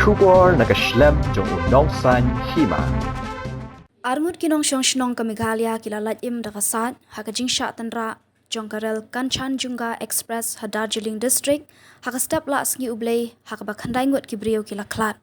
kubor nakaslem jong Nong Hima. Armut kinong shnong ka Meghalaya kila Lait dakasat haka Jingshah Tynrah jong karel Kanchan Junga Express ha Darjeeling district haka step la sngi ublay haka bakhandai Ngut kibriyo kila klat.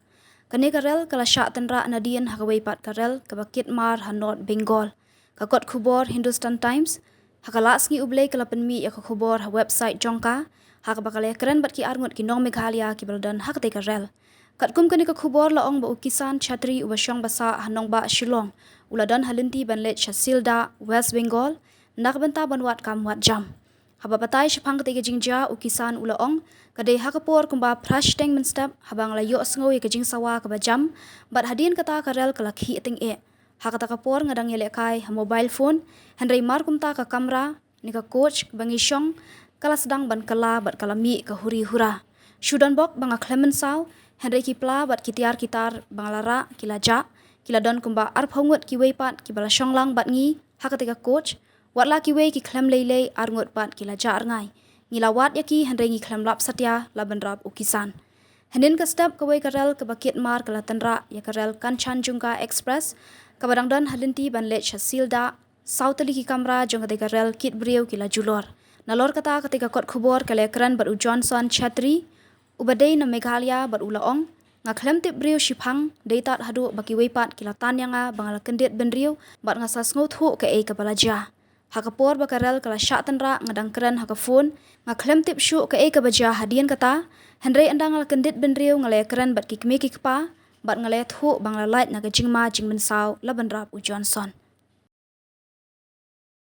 Kani karel kala Shah Tynrah nadian haka weipat karel ka bakit mar ha North Bengal. Kakot kubor Hindustan Times haka la sngi ublay kala penmi ya ka kubor ha website jongka haka bakale keren bat ki armut kinong Meghalaya ki baldan haka te karel. Katkum kani ka khubor laong ba ukisan chatri ubasyong basa hanong ba Shillong uladan halinti ban Lait Shasilda West Bengal nakbenta banwat kamwat jam haba patay shapang kate Jingshah ukisan ulaong kadai hakapor kumba prash teng menstep habang layo sngoy ka Jingsawa ka jam bat hadin kata karel kalakhi ting e hakata kapor ngadang yelekai ha mobile phone henry mar kumta ka kamera ni ka coach bangi syong kala sedang ban kala bat kalami ka huri hura shudan bok banga clemensaw Henry kipla bat kitiar kitar banglara kila ja kila don kumba arphongut ki weipat ki bala shonglang bat ngi hakatika coach watla ki wei ki klem lele arngut bat kila ja arngai ngilawat yaki Henry ngi klem lap satya laban rap ukisan Henin ka step ka wei karel ka bakit mar kala Tynrah ya karel Kanchan Junga Express ka badang don halinti ban Lait Shasilda sautali ki kamra jong ka karel kit brieu kila julor nalor kata ketika kot khubor kala kran bat u Johnson Chatri Ubadai na Meghalaya bat ulaong nga klem tip brio shipang data hadu baki weipat kila tanya nga bangala kendit benrio bat nga sasngot hu ka ka balaja hakapor bakarel kala Shah Tynrah ngadang keren haka phone nga klem tip shu ka ka baja hadian kata Henry andang ngala kendit benrio ngale keren bat kikme kikpa bat ngale thu bangala Lait na ka jingma jingmensaw laban rap u Johnson